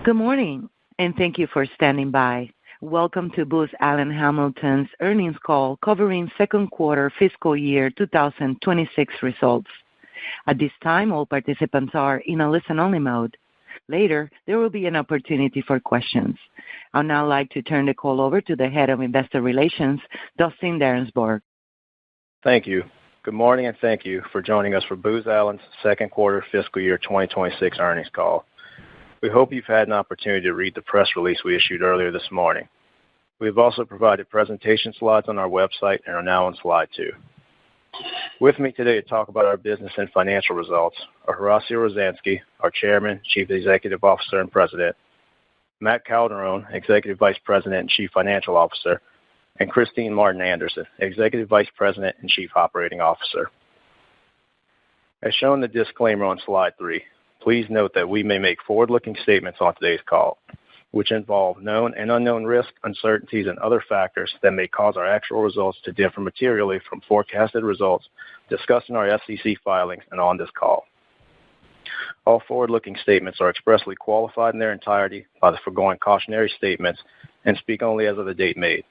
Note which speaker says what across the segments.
Speaker 1: Good morning, and thank you for standing by. Welcome to Booz Allen Hamilton's earnings call covering second quarter fiscal year 2026 results. At this time, all participants are in a listen-only mode. Later, there will be an opportunity for questions. I'd now like to turn the call over to the Head of Investor Relations, Dustin Darensbourg.
Speaker 2: Thank you. Good morning, and thank you for joining us for Booz Allen's second quarter fiscal year 2026 earnings call. We hope you've had an opportunity to read the press release we issued earlier this morning. We have also provided presentation slides on our website and are now on slide 2. With me today to talk about our business and financial results are Horacio Rozanski, our Chairman, Chief Executive Officer, and President, Matt Calderone, Executive Vice President and Chief Financial Officer, and Kristine Martin Anderson, Executive Vice President and Chief Operating Officer. As shown in the disclaimer on slide 3, please note that we may make forward-looking statements on today's call, which involve known and unknown risks, uncertainties, and other factors that may cause our actual results to differ materially from forecasted results discussed in our SEC filings and on this call. All forward-looking statements are expressly qualified in their entirety by the foregoing cautionary statements and speak only as of the date made.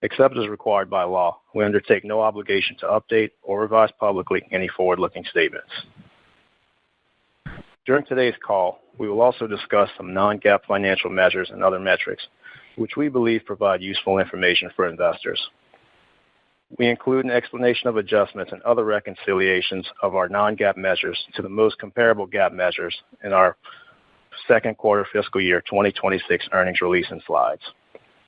Speaker 2: Except as required by law, we undertake no obligation to update or revise publicly any forward-looking statements. During today's call, we will also discuss some non-GAAP financial measures and other metrics, which we believe provide useful information for investors. We include an explanation of adjustments and other reconciliations of our non-GAAP measures to the most comparable GAAP measures in our second quarter fiscal year 2026 earnings release and slides.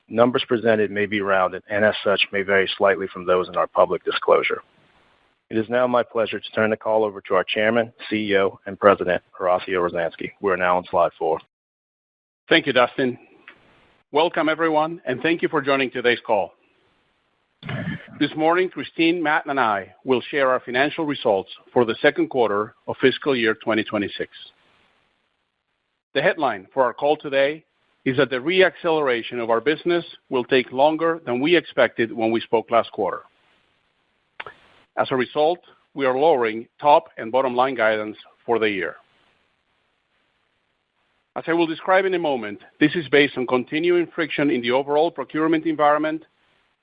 Speaker 2: Numbers presented may be rounded and as such may vary slightly from those in our public disclosure. It is now my pleasure to turn the call over to our Chairman, CEO, and President, Horacio Rozanski. We're now on slide 4.
Speaker 3: Thank you, Dustin. Welcome, everyone, and thank you for joining today's call. This morning, Kristine, Matt, and I will share our financial results for the second quarter of fiscal year 2026. The headline for our call today is that the re-acceleration of our business will take longer than we expected when we spoke last quarter. As a result, we are lowering top and bottom line guidance for the year. As I will describe in a moment, this is based on continuing friction in the overall procurement environment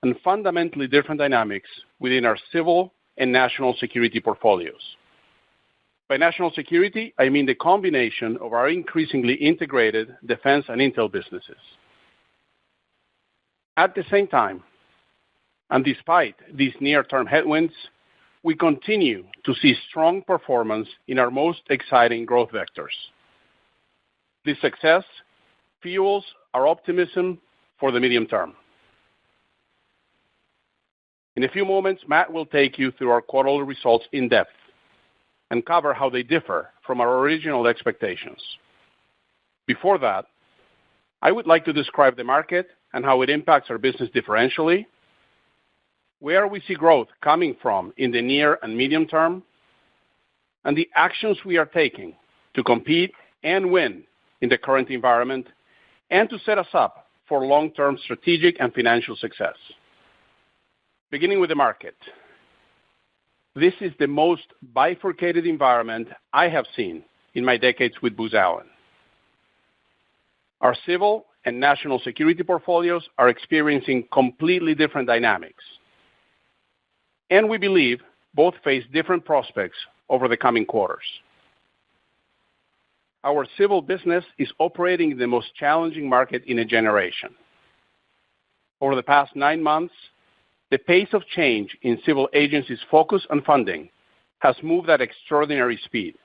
Speaker 3: and fundamentally different dynamics within our civil and national security portfolios. By national security, I mean the combination of our increasingly integrated defense and intel businesses. At the same time, and despite these near-term headwinds, we continue to see strong performance in our most exciting growth vectors. This success fuels our optimism for the medium term. In a few moments, Matt will take you through our quarterly results in depth and cover how they differ from our original expectations. Before that, I would like to describe the market and how it impacts our business differentially, where we see growth coming from in the near and medium term, and the actions we are taking to compete and win in the current environment and to set us up for long-term strategic and financial success. Beginning with the market. This is the most bifurcated environment I have seen in my decades with Booz Allen. Our civil and national security portfolios are experiencing completely different dynamics, and we believe both face different prospects over the coming quarters. Our civil business is operating in the most challenging market in a generation. Over the past 9 months, the pace of change in civil agencies' focus and funding has moved at extraordinary speed.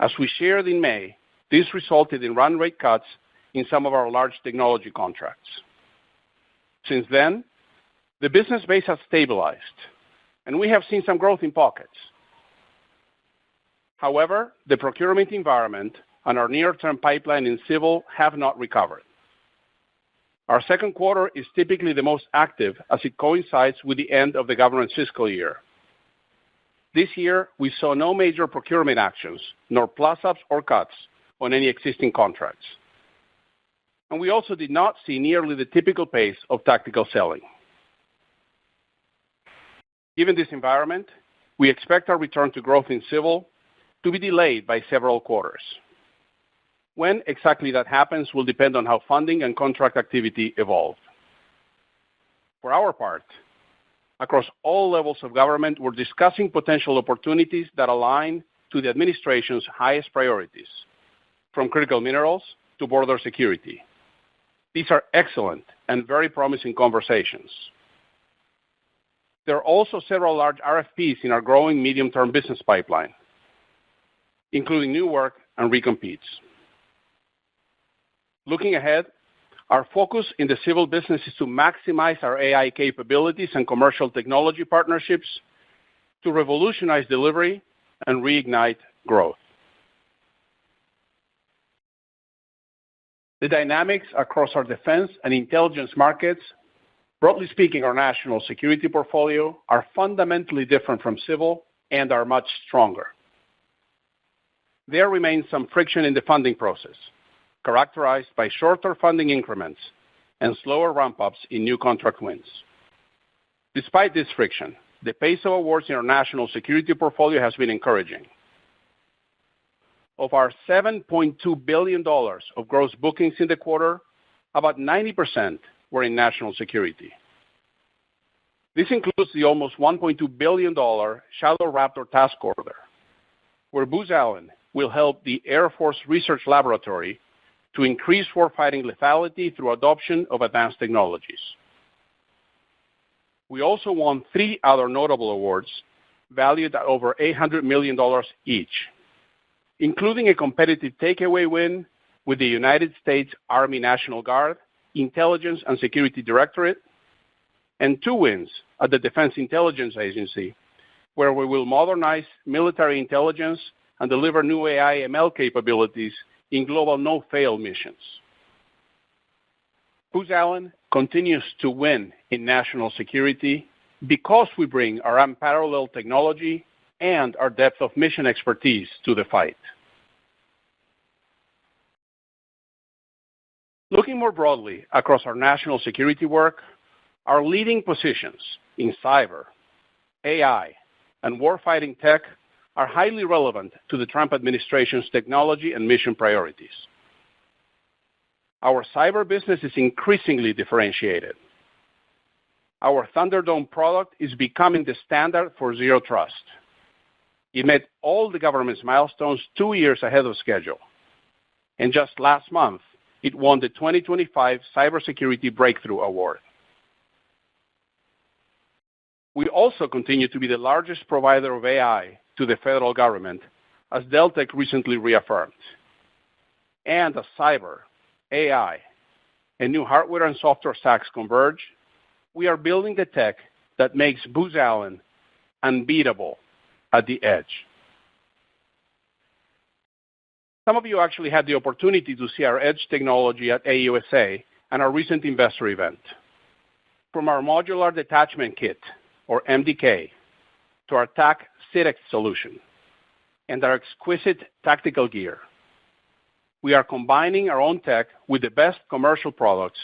Speaker 3: As we shared in May, this resulted in run rate cuts in some of our large technology contracts. Since then, the business base has stabilized, and we have seen some growth in pockets. However, the procurement environment and our near-term pipeline in civil have not recovered. Our second quarter is typically the most active as it coincides with the end of the government's fiscal year. This year, we saw no major procurement actions, nor plus-ups or cuts on any existing contracts. And we also did not see nearly the typical pace of tactical selling. Given this environment, we expect our return to growth in civil to be delayed by several quarters. When exactly that happens will depend on how funding and contract activity evolve. For our part, across all levels of government, we're discussing potential opportunities that align to the administration's highest priorities, from critical minerals to border security. These are excellent and very promising conversations. There are also several large RFPs in our growing medium-term business pipeline, including new work and recompetes. Looking ahead, our focus in the civil business is to maximize our AI capabilities and commercial technology partnerships to revolutionize delivery and reignite growth. The dynamics across our defense and intelligence markets, broadly speaking, our national security portfolio, are fundamentally different from civil and are much stronger. There remains some friction in the funding process, characterized by shorter funding increments and slower ramp-ups in new contract wins. Despite this friction, the pace of awards in our national security portfolio has been encouraging. Of our $7.2 billion of gross bookings in the quarter, about 90% were in national security. This includes the almost $1.2 billion Shadow Raptor task order, where Booz Allen will help the Air Force Research Laboratory to increase warfighting lethality through adoption of advanced technologies. We also won 3 other notable awards valued at over $800 million each, including a competitive takeaway win with the United States Army National Guard, Intelligence and Security Directorate, and 2 wins at the Defense Intelligence Agency, where we will modernize military intelligence and deliver new AI/ML capabilities in global no-fail missions. Booz Allen continues to win in national security because we bring our unparalleled technology and our depth of mission expertise to the fight. Looking more broadly across our national security work, our leading positions in cyber, AI, and warfighting tech are highly relevant to the Trump administration's technology and mission priorities. Our cyber business is increasingly differentiated. Our Thunderdome product is becoming the standard for zero trust. It met all the government's milestones 2 years ahead of schedule. And just last month, it won the 2025 Cybersecurity Breakthrough Award. We also continue to be the largest provider of AI to the federal government, as Deltek recently reaffirmed. And as cyber, AI, and new hardware and software stacks converge, we are building the tech that makes Booz Allen unbeatable at the edge. Some of you actually had the opportunity to see our edge technology at AUSA and our recent investor event. From our modular detachment kit, or MDK, to our TAC CITEX solution, and our exquisite tactical gear, we are combining our own tech with the best commercial products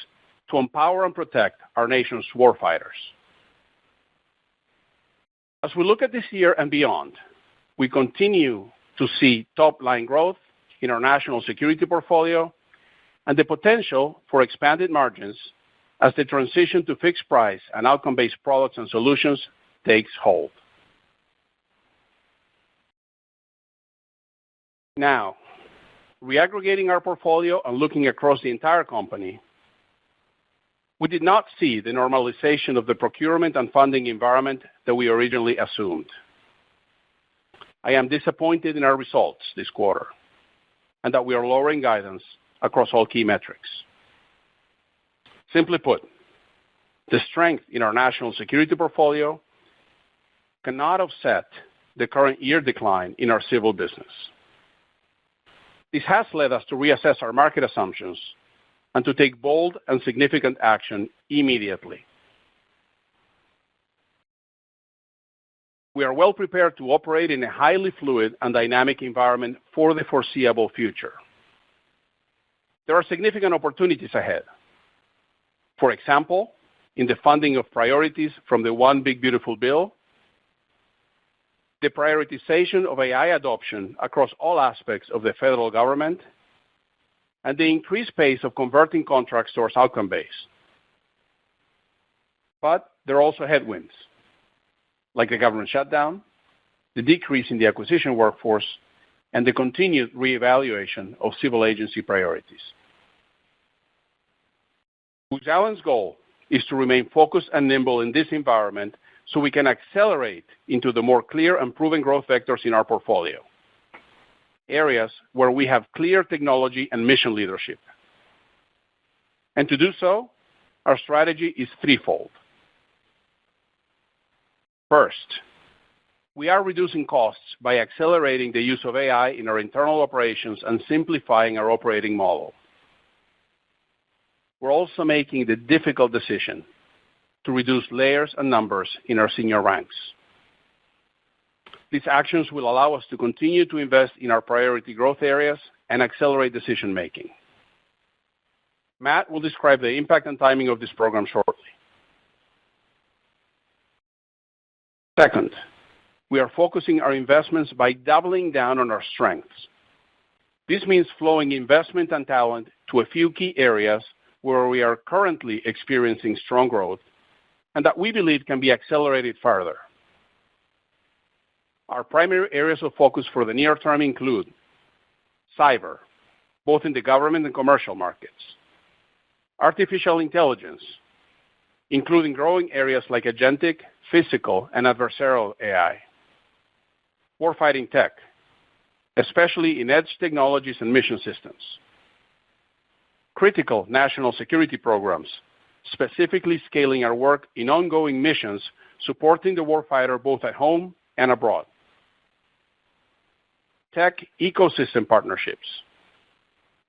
Speaker 3: to empower and protect our nation's warfighters. As we look at this year and beyond, we continue to see top-line growth in our national security portfolio and the potential for expanded margins as the transition to fixed price and outcome-based products and solutions takes hold. Now, reaggregating our portfolio and looking across the entire company, we did not see the normalization of the procurement and funding environment that we originally assumed. I am disappointed in our results this quarter and that we are lowering guidance across all key metrics. Simply put, the strength in our national security portfolio cannot offset the current year decline in our civil business. This has led us to reassess our market assumptions and to take bold and significant action immediately. We are well prepared to operate in a highly fluid and dynamic environment for the foreseeable future. There are significant opportunities ahead. For example, in the funding of priorities from the One Big Beautiful Bill, the prioritization of AI adoption across all aspects of the federal government, and the increased pace of converting contracts towards outcome-based. But there are also headwinds, like the government shutdown, the decrease in the acquisition workforce, and the continued reevaluation of civil agency priorities. Booz Allen's goal is to remain focused and nimble in this environment so we can accelerate into the more clear and proven growth vectors in our portfolio, areas where we have clear technology and mission leadership. And to do so, our strategy is threefold. First, we are reducing costs by accelerating the use of AI in our internal operations and simplifying our operating model. We're also making the difficult decision to reduce layers and numbers in our senior ranks. These actions will allow us to continue to invest in our priority growth areas and accelerate decision-making. Matt will describe the impact and timing of this program shortly. Second, we are focusing our investments by doubling down on our strengths. This means flowing investment and talent to a few key areas where we are currently experiencing strong growth and that we believe can be accelerated further. Our primary areas of focus for the near term include cyber, both in the government and commercial markets, artificial intelligence, including growing areas like agentic, physical, and adversarial AI, warfighting tech, especially in edge technologies and mission systems, critical national security programs, specifically scaling our work in ongoing missions supporting the warfighter both at home and abroad, tech ecosystem partnerships,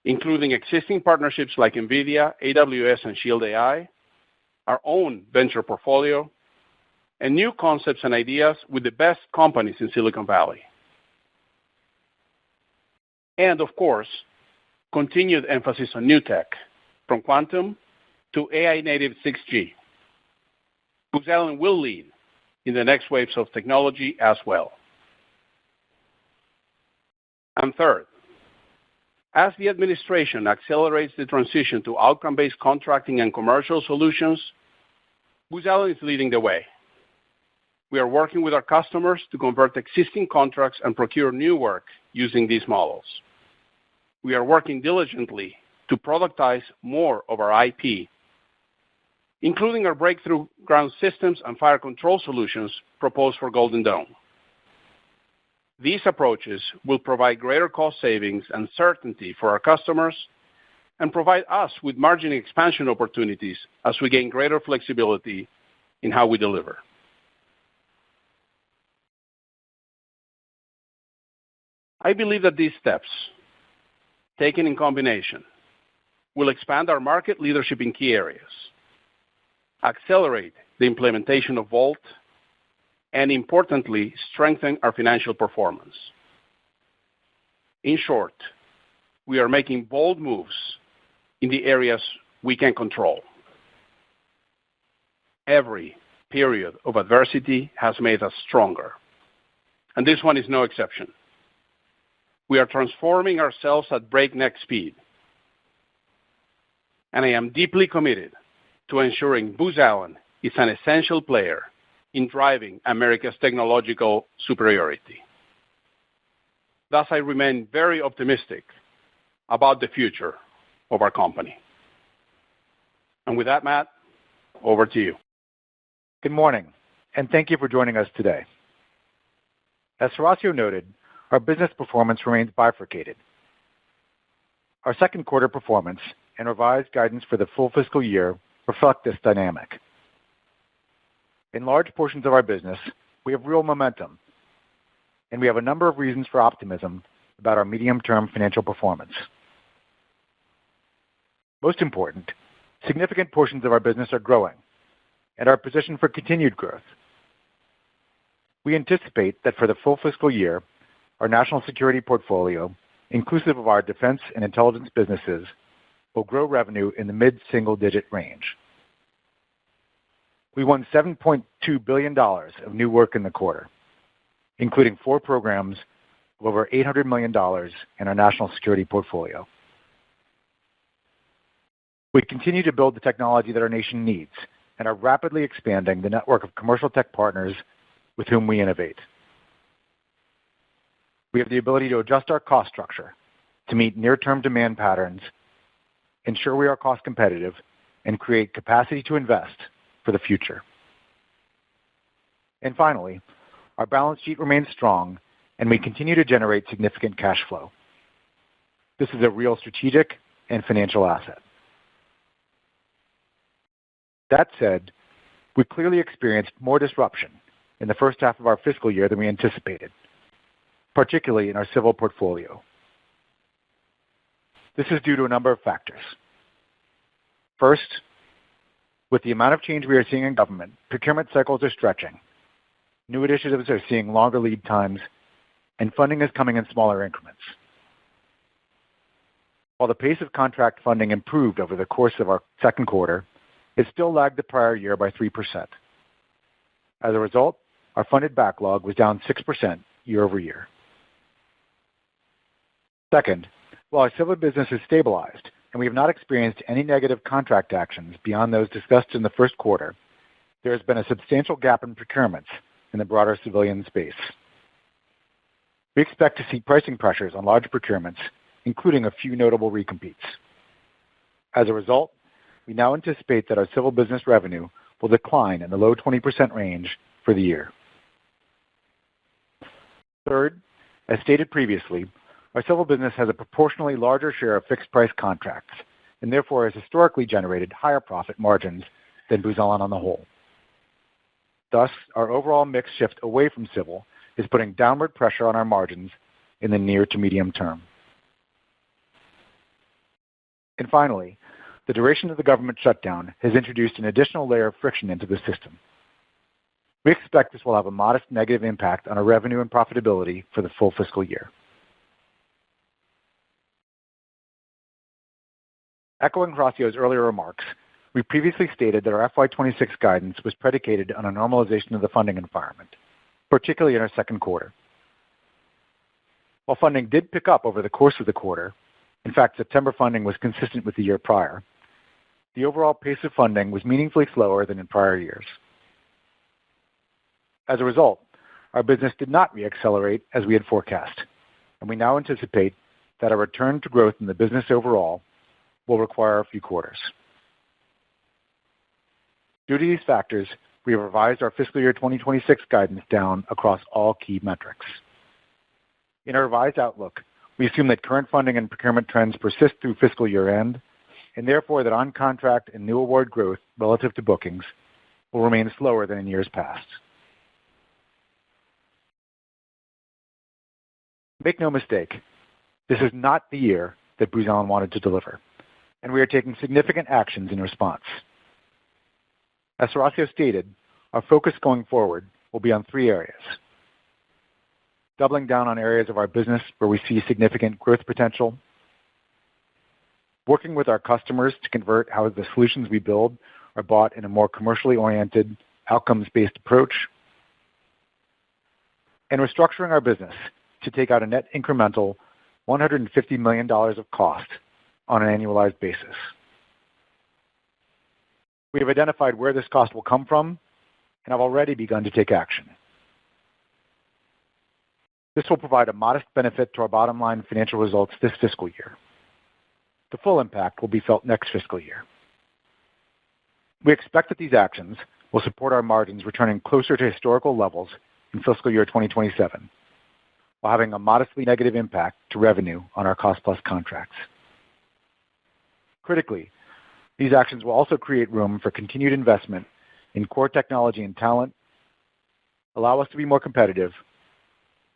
Speaker 3: including existing partnerships like NVIDIA, AWS, and Shield AI, our own venture portfolio, and new concepts and ideas with the best companies in Silicon Valley. And of course, continued emphasis on new tech, from quantum to AI-native 6G. Booz Allen will lead in the next waves of technology as well. And third, as the administration accelerates the transition to outcome-based contracting and commercial solutions, Booz Allen is leading the way. We are working with our customers to convert existing contracts and procure new work using these models. We are working diligently to productize more of our IP, including our breakthrough ground systems and fire control solutions proposed for Golden Dome. These approaches will provide greater cost savings and certainty for our customers and provide us with margin expansion opportunities as we gain greater flexibility in how we deliver. I believe that these steps, taken in combination, will expand our market leadership in key areas, accelerate the implementation of VoLT, and importantly, strengthen our financial performance. In short, we are making bold moves in the areas we can control. Every period of adversity has made us stronger, and this one is no exception. We are transforming ourselves at breakneck speed, and I am deeply committed to ensuring Booz Allen is an essential player in driving America's technological superiority. Thus, I remain very optimistic about the future of our company. And with that, Matt, over to you.
Speaker 4: Good morning, and thank you for joining us today. As Horacio noted, our business performance remains bifurcated. Our second quarter performance and revised guidance for the full fiscal year reflect this dynamic. In large portions of our business, we have real momentum, and we have a number of reasons for optimism about our medium-term financial performance. Most important, significant portions of our business are growing and are positioned for continued growth. We anticipate that for the full fiscal year, our national security portfolio, inclusive of our defense and intelligence businesses, will grow revenue in the mid-single-digit range. We won $7.2 billion of new work in the quarter, including 4 programs of over $800 million in our national security portfolio. We continue to build the technology that our nation needs and are rapidly expanding the network of commercial tech partners with whom we innovate. We have the ability to adjust our cost structure to meet near-term demand patterns, ensure we are cost competitive, and create capacity to invest for the future. And finally, our balance sheet remains strong, and we continue to generate significant cash flow. This is a real strategic and financial asset. That said, we clearly experienced more disruption in the first half of our fiscal year than we anticipated, particularly in our civil portfolio. This is due to a number of factors. First, with the amount of change we are seeing in government, procurement cycles are stretching. New initiatives are seeing longer lead times, and funding is coming in smaller increments. While the pace of contract funding improved over the course of our second quarter, it still lagged the prior year by 3%. As a result, our funded backlog was down 6% year over year. Second, while our civil business is stabilized and we have not experienced any negative contract actions beyond those discussed in the first quarter, there has been a substantial gap in procurements in the broader civilian space. We expect to see pricing pressures on large procurements, including a few notable recompetes. As a result, we now anticipate that our civil business revenue will decline in the low 20% range for the year. Third, as stated previously, our civil business has a proportionally larger share of fixed-price contracts and therefore has historically generated higher profit margins than Booz Allen on the whole. Thus, our overall mix shift away from civil is putting downward pressure on our margins in the near to medium term. And finally, the duration of the government shutdown has introduced an additional layer of friction into the system. We expect this will have a modest negative impact on our revenue and profitability for the full fiscal year. Echoing Horacio's earlier remarks, we previously stated that our FY26 guidance was predicated on a normalization of the funding environment, particularly in our second quarter. While funding did pick up over the course of the quarter, in fact, September funding was consistent with the year prior, the overall pace of funding was meaningfully slower than in prior years. As a result, our business did not reaccelerate as we had forecast, and we now anticipate that a return to growth in the business overall will require a few quarters. Due to these factors, we have revised our fiscal year 2026 guidance down across all key metrics. In our revised outlook, we assume that current funding and procurement trends persist through fiscal year end, and therefore that on-contract and new award growth relative to bookings will remain slower than in years past. Make no mistake, this is not the year that Booz Allen wanted to deliver, and we are taking significant actions in response. As Horacio stated, our focus going forward will be on three areas: doubling down on areas of our business where we see significant growth potential, working with our customers to convert how the solutions we build are bought in a more commercially oriented, outcomes-based approach, and restructuring our business to take out a net incremental $150 million of cost on an annualized basis. We have identified where this cost will come from and have already begun to take action. This will provide a modest benefit to our bottom line financial results this fiscal year. The full impact will be felt next fiscal year. We expect that these actions will support our margins returning closer to historical levels in fiscal year 2027, while having a modestly negative impact to revenue on our cost-plus contracts. Critically, these actions will also create room for continued investment in core technology and talent, allow us to be more competitive,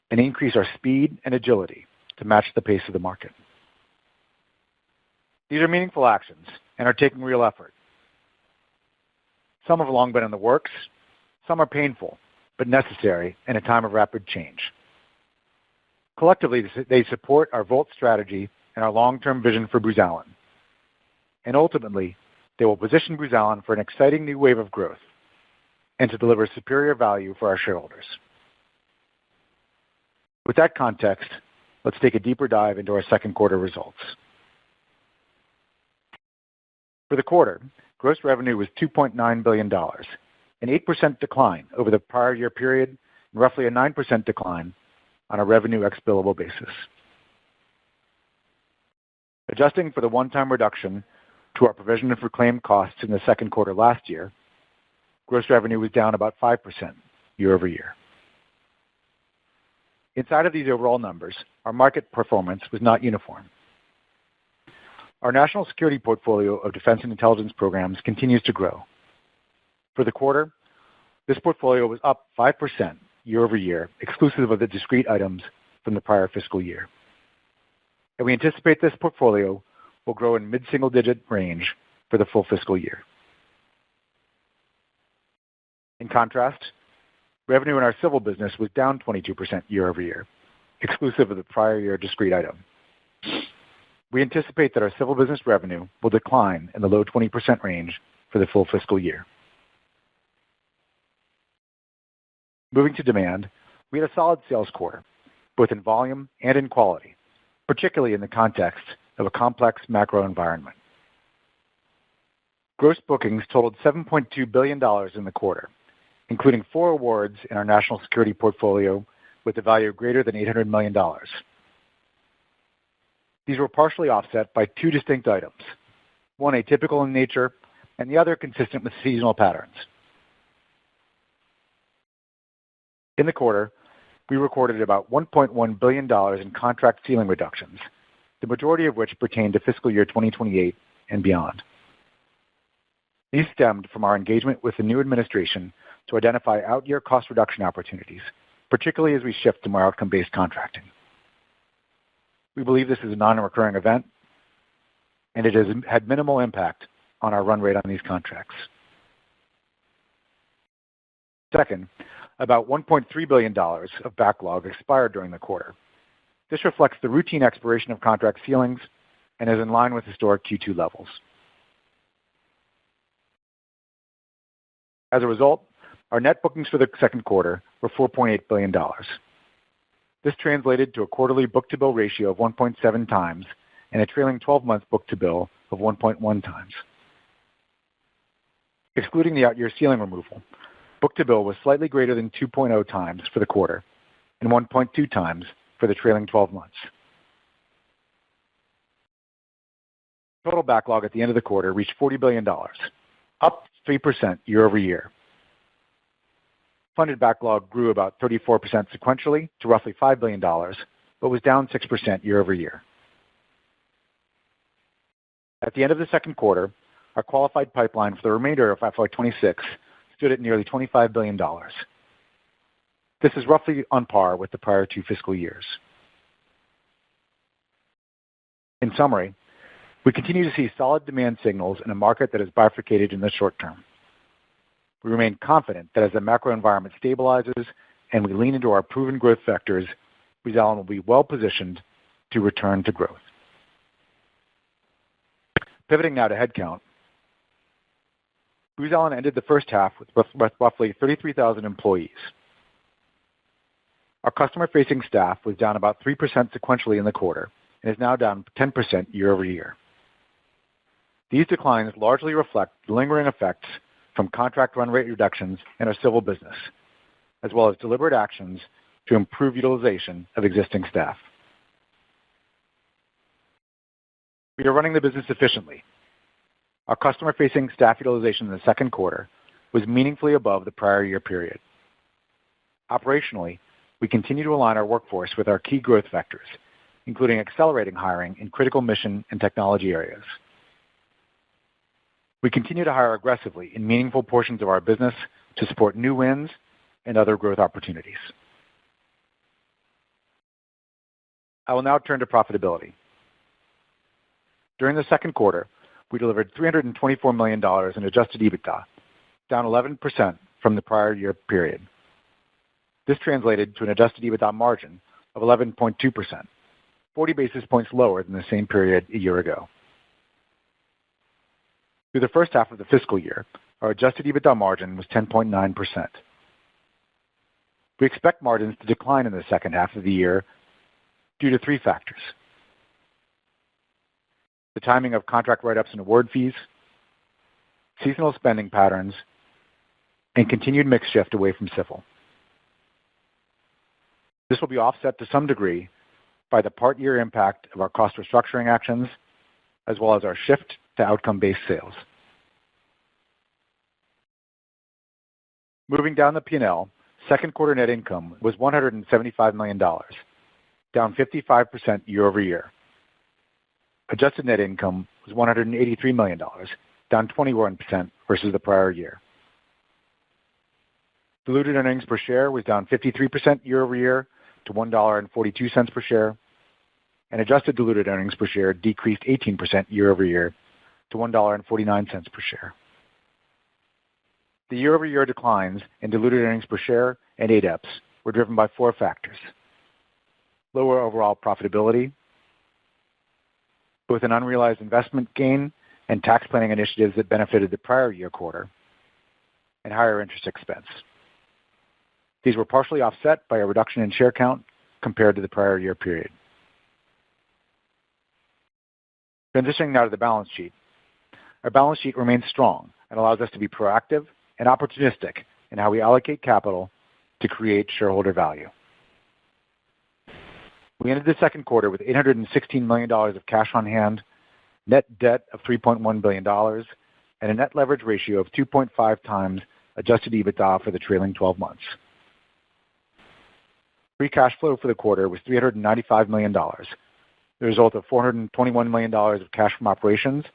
Speaker 4: and increase our speed and agility to match the pace of the market. These are meaningful actions and are taking real effort. Some have long been in the works, some are painful, but necessary in a time of rapid change. Collectively, they support our VoLT strategy and our long-term vision for Booz Allen. And ultimately, they will position Booz Allen for an exciting new wave of growth and to deliver superior value for our shareholders. With that context, let's take a deeper dive into our second quarter results. For the quarter, gross revenue was $2.9 billion, an 8% decline over the prior year period, and roughly a 9% decline on a revenue ex billable basis. Adjusting for the one-time reduction to our provision for claimed costs in the second quarter last year, gross revenue was down about 5% year over year. Inside of these overall numbers, our market performance was not uniform. Our national security portfolio of defense and intelligence programs continues to grow. For the quarter, this portfolio was up 5% year over year, exclusive of the discrete items from the prior fiscal year. And we anticipate this portfolio will grow in mid-single-digit range for the full fiscal year. In contrast, revenue in our civil business was down 22% year over year, exclusive of the prior year discrete item. We anticipate that our civil business revenue will decline in the low 20% range for the full fiscal year. Moving to demand, we had a solid sales quarter, both in volume and in quality, particularly in the context of a complex macro environment. Gross bookings totaled $7.2 billion in the quarter, including 4 awards in our national security portfolio with a value greater than $800 million. These were partially offset by 2 distinct items, one atypical in nature and the other consistent with seasonal patterns. In the quarter, we recorded about $1.1 billion in contract ceiling reductions, the majority of which pertained to fiscal year 2028 and beyond. These stemmed from our engagement with the new administration to identify out-year cost reduction opportunities, particularly as we shift to more outcome-based contracting. We believe this is a non-recurring event, and it has had minimal impact on our run rate on these contracts. Second, about $1.3 billion of backlog expired during the quarter. This reflects the routine expiration of contract ceilings and is in line with historic Q2 levels. As a result, our net bookings for the second quarter were $4.8 billion. This translated to a quarterly book-to-bill ratio of 1.7 times and a trailing 12-month book-to-bill of 1.1 times. Excluding the out-year ceiling removal, book-to-bill was slightly greater than 2.0 times for the quarter and 1.2 times for the trailing 12 months. Total backlog at the end of the quarter reached $40 billion, up 3% year over year. Funded backlog grew about 34% sequentially to roughly $5 billion, but was down 6% year over year. At the end of the second quarter, our qualified pipeline for the remainder of FY26 stood at nearly $25 billion. This is roughly on par with the prior 2 fiscal years. In summary, we continue to see solid demand signals in a market that is bifurcated in the short term. We remain confident that as the macro environment stabilizes and we lean into our proven growth vectors, Booz Allen will be well positioned to return to growth. Pivoting now to headcount, Booz Allen ended the first half with roughly 33,000 employees. Our customer-facing staff was down about 3% sequentially in the quarter and is now down 10% year over year. These declines largely reflect the lingering effects from contract run rate reductions in our civil business, as well as deliberate actions to improve utilization of existing staff. We are running the business efficiently. Our customer-facing staff utilization in the second quarter was meaningfully above the prior year period. Operationally, we continue to align our workforce with our key growth vectors, including accelerating hiring in critical mission and technology areas. We continue to hire aggressively in meaningful portions of our business to support new wins and other growth opportunities. I will now turn to profitability. During the second quarter, we delivered $324 million in adjusted EBITDA, down 11% from the prior year period. This translated to an adjusted EBITDA margin of 11.2%, 40 basis points lower than the same period a year ago. Through the first half of the fiscal year, our adjusted EBITDA margin was 10.9%. We expect margins to decline in the second half of the year due to 3 factors: the timing of contract write-ups and award fees, seasonal spending patterns, and continued mix shift away from civil. This will be offset to some degree by the part-year impact of our cost restructuring actions, as well as our shift to outcome-based sales. Moving down the P&L, second quarter net income was $175 million, down 55% year-over-year. Adjusted net income was $183 million, down 21% versus the prior year. Diluted earnings per share was down 53% year-over-year to $1.42 per share, and adjusted diluted earnings per share decreased 18% year-over-year to $1.49 per share. The year-over-year declines in diluted earnings per share and ADEPS were driven by four factors: lower overall profitability, both an unrealized investment gain and tax planning initiatives that benefited the prior year quarter, and higher interest expense. These were partially offset by a reduction in share count compared to the prior year period. Transitioning now to the balance sheet. Our balance sheet remains strong and allows us to be proactive and opportunistic in how we allocate capital to create shareholder value. We ended the second quarter with $816 million of cash on hand, net debt of $3.1 billion, and a net leverage ratio of 2.5 times adjusted EBITDA for the trailing 12 months. Free cash flow for the quarter was $395 million, the result of $421 million of cash from operations,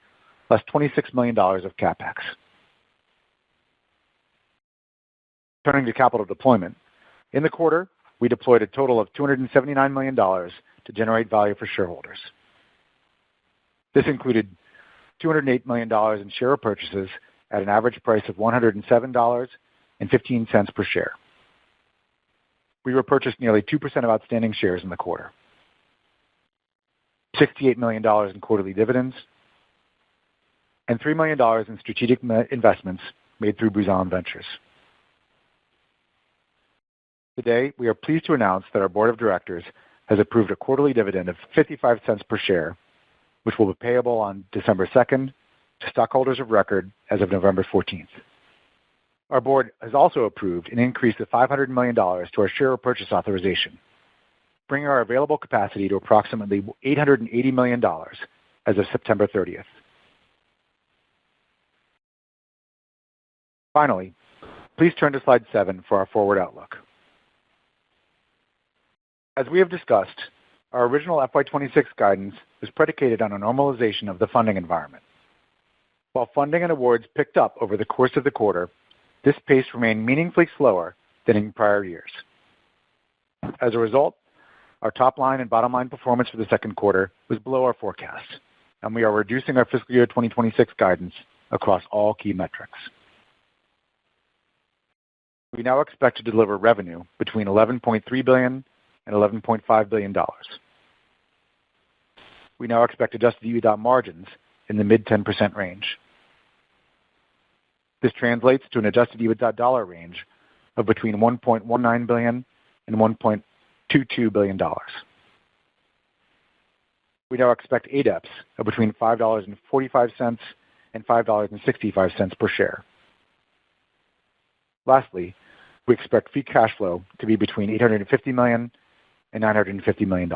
Speaker 4: plus $26 million of CapEx. Turning to capital deployment. In the quarter, we deployed a total of $279 million to generate value for shareholders. This included $208 million in share purchases at an average price of $107.15 per share. We repurchased nearly 2% of outstanding shares in the quarter. $68 million in quarterly dividends, and $3 million in strategic investments made through Booz Ventures. Today, we are pleased to announce that our board of directors has approved a quarterly dividend of 55 cents per share, which will be payable on December 2nd to stockholders of record as of November 14th. Our board has also approved an increase of $500 million to our share repurchase authorization, bringing our available capacity to approximately $880 million as of September 30th. Finally, please turn to slide 7 for our forward outlook. As we have discussed, our original FY26 guidance was predicated on a normalization of the funding environment. While funding and awards picked up over the course of the quarter, this pace remained meaningfully slower than in prior years. As a result, our top line and bottom line performance for the second quarter was below our forecast, and we are reducing our fiscal year 2026 guidance across all key metrics. We now expect to deliver revenue between $11.3 billion and $11.5 billion. We now expect adjusted EBITDA margins in the mid-10% range. This translates to an adjusted EBITDA dollar range of between $1.19 billion and $1.22 billion. We now expect ADEPS of between $5.45 and $5.65 per share. Lastly, we expect free cash flow to be between $850 million and $950 million.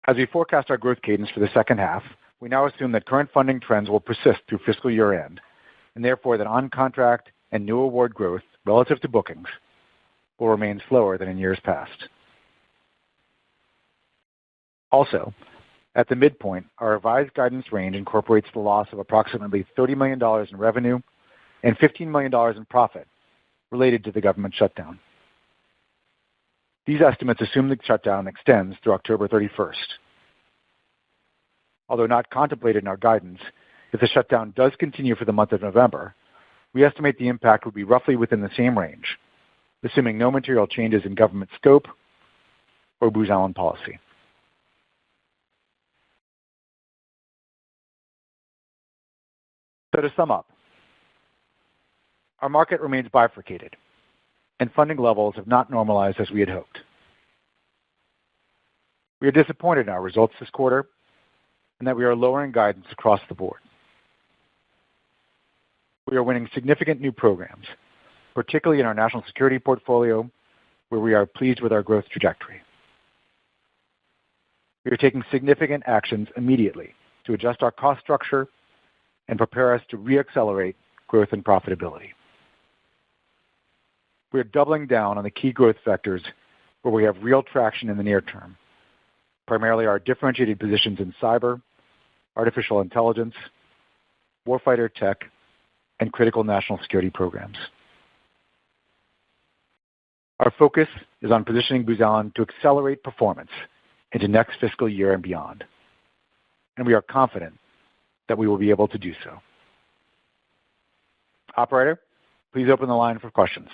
Speaker 4: As we forecast our growth cadence for the second half, we now assume that current funding trends will persist through fiscal year end, and therefore that on-contract and new award growth relative to bookings will remain slower than in years past. Also, at the midpoint, our revised guidance range incorporates the loss of approximately $30 million in revenue and $15 million in profit related to the government shutdown. These estimates assume the shutdown extends through October 31st. Although not contemplated in our guidance, if the shutdown does continue for the month of November, we estimate the impact would be roughly within the same range, assuming no material changes in government scope or Booz Allen policy. So to sum up, our market remains bifurcated, and funding levels have not normalized as we had hoped. We are disappointed in our results this quarter, and that we are lowering guidance across the board. We are winning significant new programs, particularly in our national security portfolio, where we are pleased with our growth trajectory. We are taking significant actions immediately to adjust our cost structure and prepare us to re-accelerate growth and profitability. We are doubling down on the key growth vectors where we have real traction in the near term, primarily our differentiated positions in cyber, artificial intelligence, warfighter tech, and critical national security programs. Our focus is on positioning Booz Allen to accelerate performance into next fiscal year and beyond, and we are confident that we will be able to do so. Operator, please open the line for questions.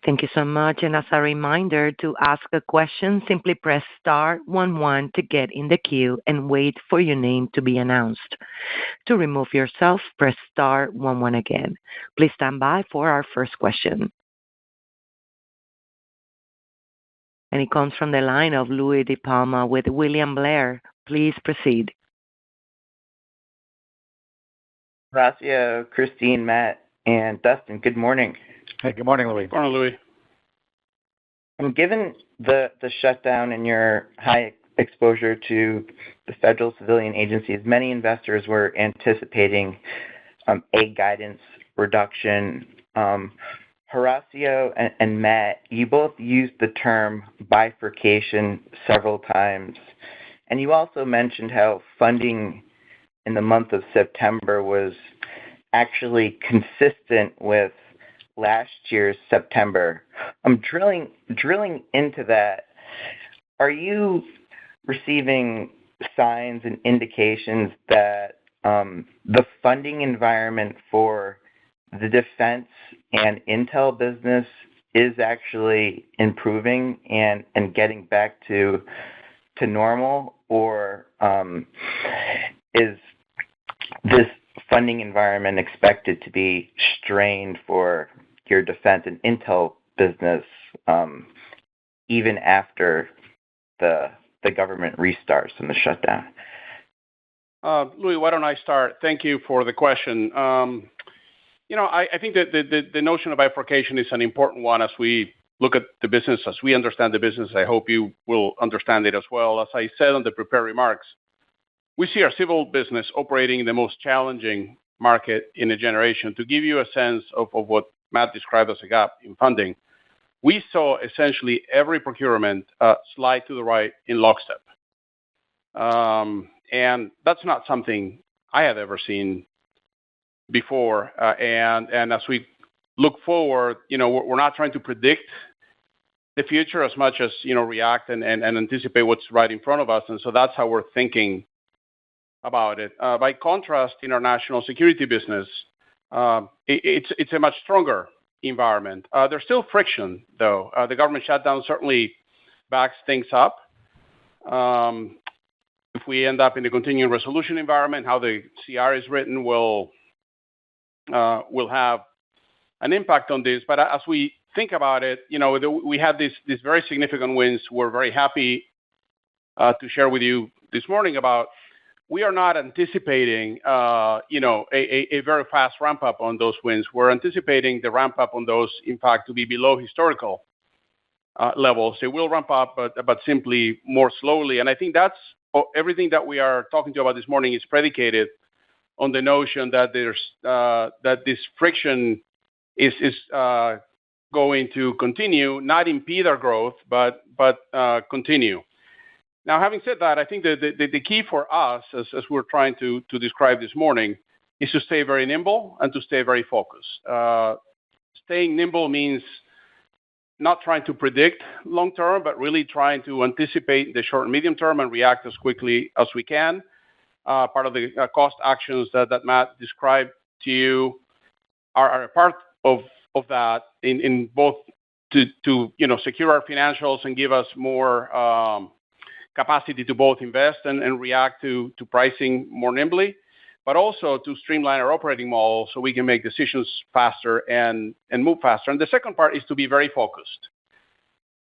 Speaker 1: Thank you so much. And as a reminder, to ask a question, simply press star 11 to get in the queue and wait for your name to be announced. To remove yourself, press star 11 again. Please stand by for our first question. And it comes from the line of Louis DePalma with William Blair. Please proceed.
Speaker 5: Horacio, Christine, Matt, and Dustin, good morning.
Speaker 4: Hey, good morning, Louis.
Speaker 3: Good morning, Louis.
Speaker 5: Given the shutdown and your high exposure to the federal civilian agencies, many investors were anticipating a guidance reduction. Horacio and Matt, you both used the term bifurcation several times, and you also mentioned how funding in the month of September was actually consistent with last year's September. I'm drilling into that. Are you receiving signs and indications that the funding environment for the defense and intel business is actually improving and getting back to normal, or is this funding environment expected to be strained for your defense and intel business even after the government restarts and the shutdown?
Speaker 3: Louis, why don't I start? Thank you for the question. I think that the notion of bifurcation is an important one as we look at the business, as we understand the business. I hope you will understand it as well. As I said on the prepared remarks, we see our civil business operating in the most challenging market in a generation. To give you a sense of what Matt described as a gap in funding, we saw essentially every procurement slide to the right in lockstep. And that's not something I had ever seen before. And as we look forward, we're not trying to predict the future as much as, react and anticipate what's right in front of us. And so that's how we're thinking about it. By contrast, in our national security business, it's a much stronger environment. There's still friction, though. The government shutdown certainly backs things up. If we end up in a continuing resolution environment, how the CR is written will have an impact on this. But as we think about it, we had these very significant wins. We're very happy to share with you this morning about. We are not anticipating, a very fast ramp up on those wins. We're anticipating the ramp up on those, in fact, to be below historical levels. They will ramp up, but simply more slowly. And I think that's everything that we are talking to you about this morning is predicated on the notion that that this friction is going to continue, not impede our growth, but continue. Now, having said that, I think the key for us, as we're trying to describe this morning, is to stay very nimble and to stay very focused. Staying nimble means not trying to predict long term, but really trying to anticipate the short and medium term and react as quickly as we can. Part of the cost actions that Matt described to you are a part of that in both to secure our financials and give us more capacity to both invest and react to pricing more nimbly, but also to streamline our operating model so we can make decisions faster and move faster. And the second part is to be very focused.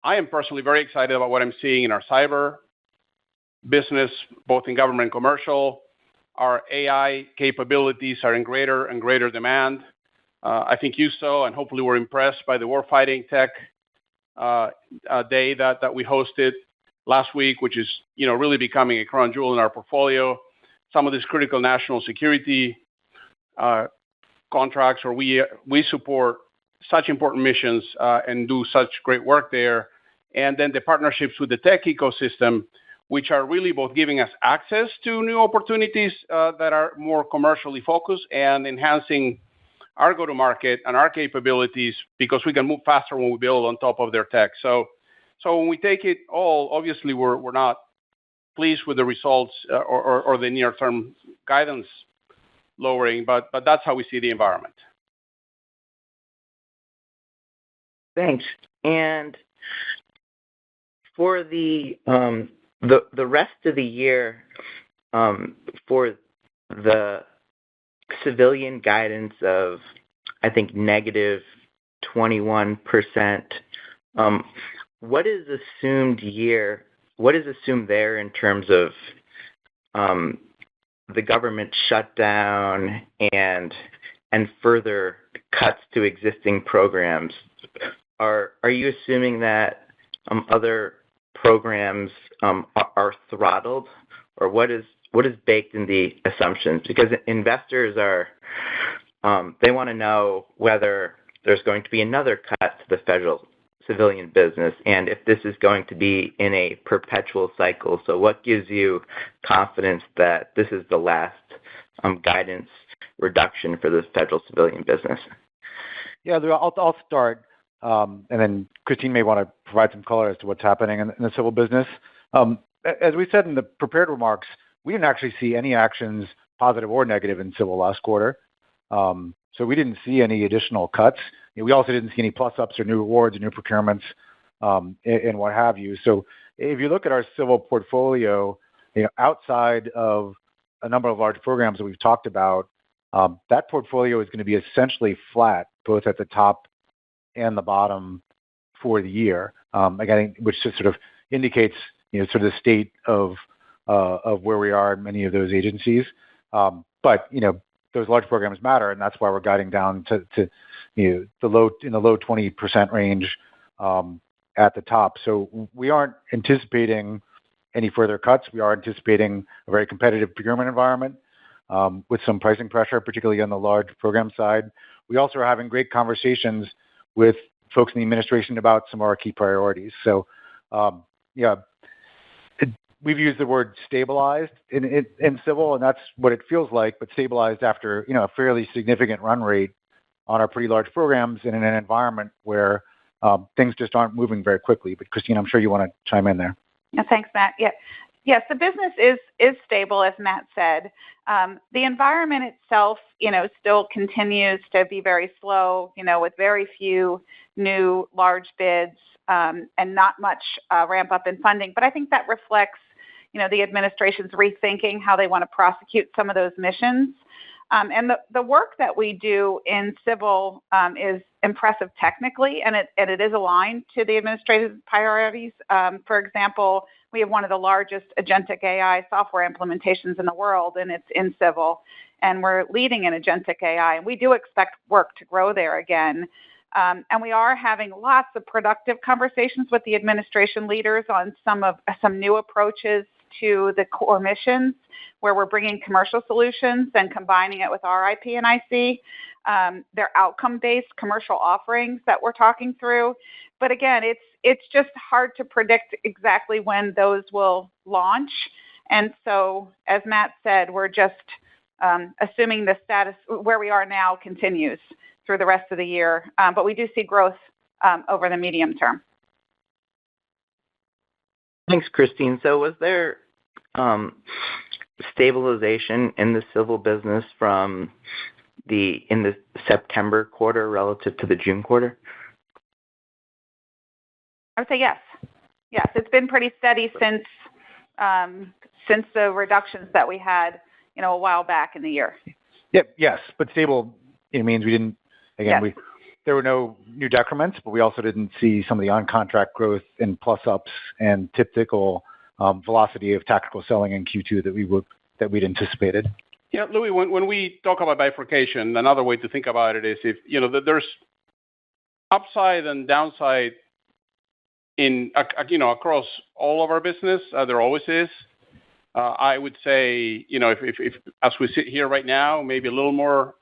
Speaker 3: I am personally very excited about what I'm seeing in our cyber business, both in government and commercial. Our AI capabilities are in greater and greater demand. I think you saw, and hopefully were impressed by the warfighting tech day that we hosted last week, which is really becoming a crown jewel in our portfolio. Some of these critical national security contracts where we support such important missions and do such great work there. And then the partnerships with the tech ecosystem, which are really both giving us access to new opportunities that are more commercially focused and enhancing our go-to-market and our capabilities because we can move faster when we build on top of their tech. So when we take it all, obviously we're not pleased with the results or the near-term guidance lowering, but that's how we see the environment.
Speaker 5: Thanks. And for the rest of the year, for the civilian guidance of, I think, negative 21%, what is assumed there in terms of the government shutdown and further cuts to existing programs? Are you assuming that other programs are throttled, or what is baked in the assumptions? Because investors they want to know whether there's going to be another cut to the federal civilian business, and if this is going to be in a perpetual cycle. So what gives you confidence that this is the last guidance reduction for the federal civilian business?
Speaker 4: Yeah, I'll start, and then Kristine may want to provide some color as to what's happening in the civil business. As we said in the prepared remarks, we didn't actually see any actions, positive or negative, in civil last quarter. So we didn't see any additional cuts. We also didn't see any plus-ups or new awards or new procurements and what have you. So if you look at our civil portfolio, outside of a number of large programs that we've talked about, that portfolio is going to be essentially flat, both at the top and the bottom for the year. Again, which just sort of indicates sort of the state of where we are in many of those agencies. But those large programs matter, and that's why we're guiding down to the low 20% range at the top. So we aren't anticipating any further cuts. We are anticipating a very competitive procurement environment with some pricing pressure, particularly on the large program side. We also are having great conversations with folks in the administration about some of our key priorities. So, we've used the word stabilized in civil, and that's what it feels like, but stabilized after a fairly significant run rate on our pretty large programs in an environment where things just aren't moving very quickly. But Kristine, I'm sure you want to chime in there.
Speaker 6: Yeah, thanks, Matt. Yes, the business is stable, as Matt said. The environment itself, still continues to be very slow, with very few new large bids and not much ramp up in funding. But I think that reflects, the administration's rethinking how they want to prosecute some of those missions. And the work that we do in civil is impressive technically, and it is aligned to the administrative priorities. For example, we have one of the largest agentic AI software implementations in the world, and it's in civil. And we're leading in agentic AI, and we do expect work to grow there again. And we are having lots of productive conversations with the administration leaders on some new approaches to the core missions, where we're bringing commercial solutions and combining it with our IP and IC. They're outcome-based commercial offerings that we're talking through. But again, it's just hard to predict exactly when those will launch. And so, as Matt said, we're just assuming the status where we are now continues through the rest of the year. But we do see growth over the medium term.
Speaker 5: Thanks, Kristine. So was there stabilization in the civil business in the September quarter relative to the June quarter?
Speaker 6: I would say yes. Yes, it's been pretty steady since the reductions that we had, a while back in the year.
Speaker 4: Yep. Yes, but stable. It means we didn't. Again,
Speaker 6: yes.
Speaker 4: There were no new decrements, but we also didn't see some of the on-contract growth in plus-ups and typical velocity of tactical selling in Q2 that we'd anticipated.
Speaker 3: Yeah, Louis, when we talk about bifurcation, another way to think about it is if, there's upside and downside across all of our business, there always is. I would say, if as we sit here right now, maybe a little more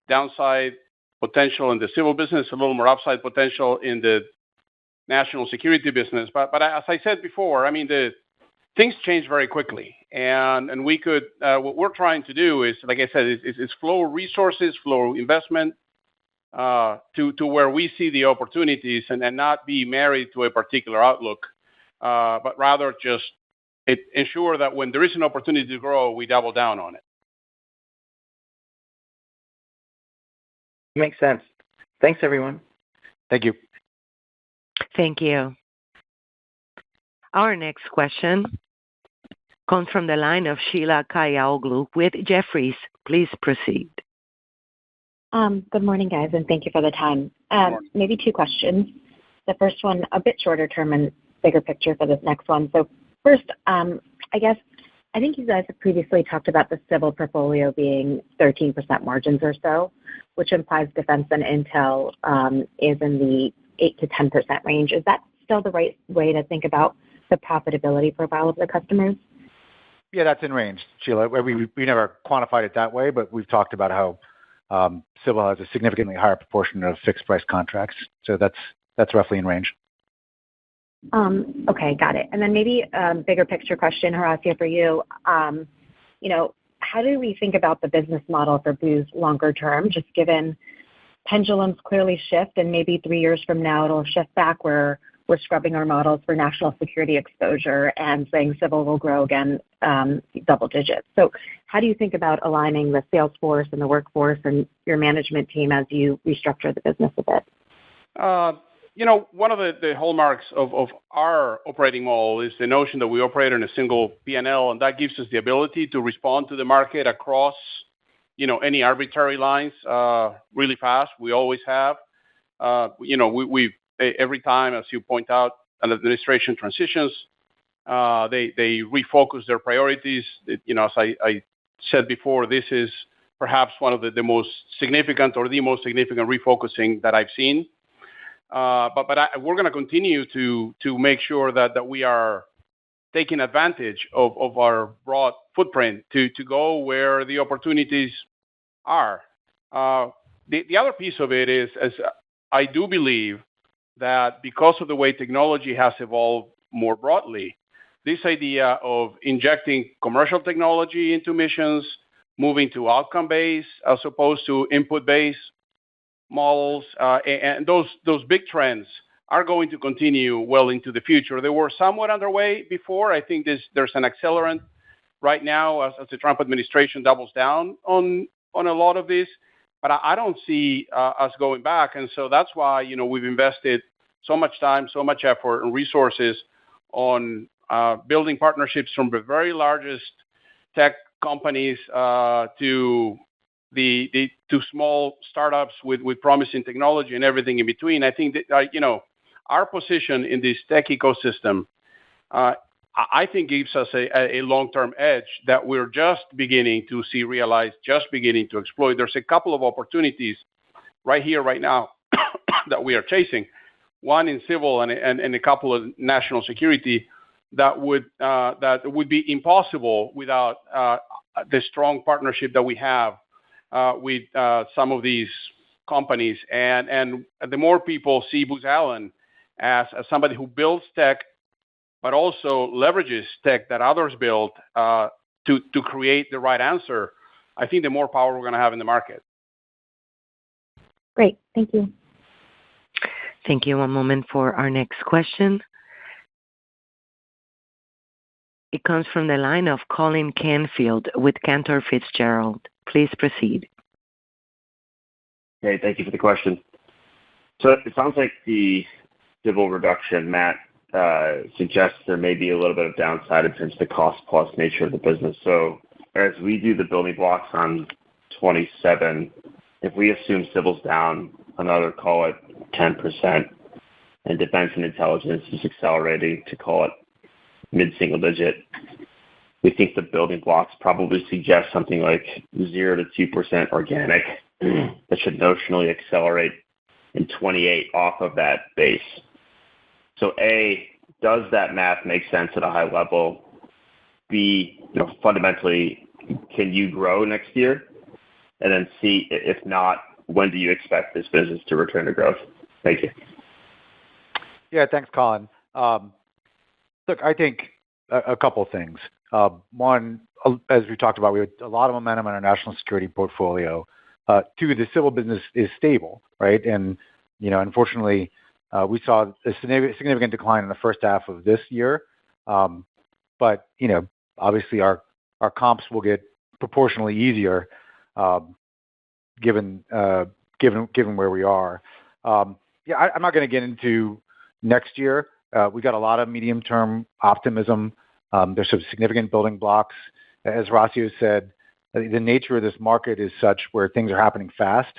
Speaker 3: downside potential in the civil business, a little more upside potential in the national security business. But as I said before, the things change very quickly, and we could what we're trying to do is, like I said, is flow resources, flow investment to where we see the opportunities, and not be married to a particular outlook, but rather just ensure that when there is an opportunity to grow, we double down on it.
Speaker 5: Makes sense. Thanks, everyone.
Speaker 4: Thank you.
Speaker 1: Thank you. Our next question comes from the line of Sheila Kahyaoglu with Jefferies. Please proceed.
Speaker 7: Good morning, guys, and thank you for the time. Maybe two questions. The first one, a bit shorter term and bigger picture for this next one. So first, I think you guys have previously talked about the civil portfolio being 13% margins or so, which implies defense and intel is in the 8 to 10% range. Is that still the right way to think about the profitability profile of the customers?
Speaker 4: Yeah, that's in range, Sheila. We never quantified it that way, but we've talked about how civil has a significantly higher proportion of fixed price contracts. So that's roughly in range.
Speaker 7: Okay, got it. And then maybe a bigger picture question, Horacio, for you. How do we think about the business model for Booz longer term, just given pendulums clearly shift, and maybe 3 years from now it'll shift back where we're scrubbing our models for national security exposure and saying civil will grow again double digits. So how do you think about aligning the sales force and the workforce and your management team as you restructure the business a bit?
Speaker 3: One of the hallmarks of our operating model is the notion that we operate in a single P&L, and that gives us the ability to respond to the market across, any arbitrary lines really fast. We always have. We every time, as you point out, an administration transitions, they refocus their priorities. As I said before, this is perhaps one of the most significant or the most significant refocusing that I've seen. But we're going to continue to make sure that we are taking advantage of our broad footprint to go where the opportunities are. The other piece of it is, as I do believe that because of the way technology has evolved more broadly, this idea of injecting commercial technology into missions, moving to outcome-based as opposed to input-based models, and those big trends are going to continue well into the future. They were somewhat underway before. I think there's an accelerant right now as the Trump administration doubles down on a lot of this, but I don't see us going back. And so that's why, we've invested so much time, so much effort and resources on building partnerships from the very largest tech companies to to small startups with promising technology and everything in between. I think that, our position in this tech ecosystem, I think gives us a long-term edge that we're just beginning to see realized, just beginning to exploit. There's a couple of opportunities right here, right now, that we are chasing. One in civil and a couple of national security that would be impossible without the strong partnership that we have with some of these companies. And the more people see Booz Allen as somebody who builds tech, but also leverages tech that others build to create the right answer, I think the more power we're going to have in the market.
Speaker 7: Great. Thank you.
Speaker 1: Thank you. One moment for our next question. It comes from the line of Colin Canfield with Cantor Fitzgerald. Please proceed.
Speaker 8: Okay, thank you for the question. So it sounds like the civil reduction, Matt, suggests there may be a little bit of downside in terms of the cost-plus nature of the business. So as we do the building blocks on 27, if we assume civil's down another, call it 10%, and defense and intelligence is accelerating to call it mid-single digit. We think the building blocks probably suggest something like 0 to 2% organic that should notionally accelerate in 28 off of that base. So A, does that math make sense at a high level? B, fundamentally, can you grow next year? And then C, if not, when do you expect this business to return to growth? Thank you.
Speaker 4: Yeah, thanks, Colin. Look, I think a couple things. One, as we talked about, we had a lot of momentum in our national security portfolio. Two, the civil business is stable, right? And, unfortunately, we saw a significant decline in the first half of this year. But, obviously our comps will get proportionally easier given where we are. I'm not going to get into next year. We got a lot of medium-term optimism. There's some significant building blocks. As Horacio said, the nature of this market is such where things are happening fast,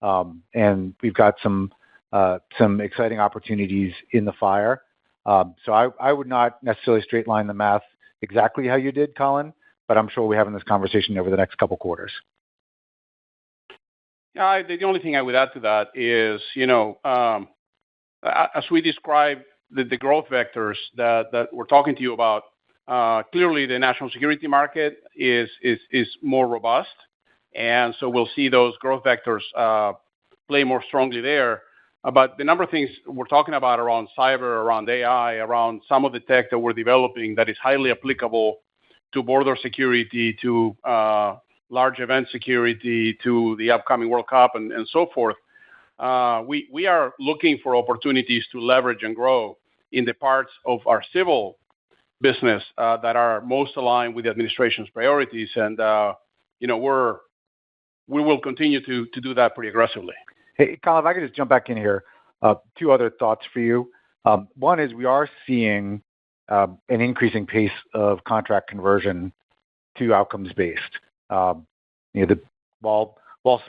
Speaker 4: and we've got some exciting opportunities in the fire. So I would not necessarily straight line the math exactly how you did, Colin, but I'm sure we're having this conversation over the next couple quarters.
Speaker 3: Yeah, the only thing I would add to that is, as we describe the growth vectors that we're talking to you about, clearly the national security market is more robust, and so we'll see those growth vectors play more strongly there. But the number of things we're talking about around cyber, around AI, around some of the tech that we're developing that is highly applicable to border security, to large event security, to the upcoming World Cup, and so forth. We are looking for opportunities to leverage and grow in the parts of our civil business that are most aligned with the administration's priorities, and we will continue to do that pretty aggressively.
Speaker 4: Hey, Colin, if I could just jump back in here. Two other thoughts for you. One is we are seeing an increasing pace of contract conversion to outcomes-based. While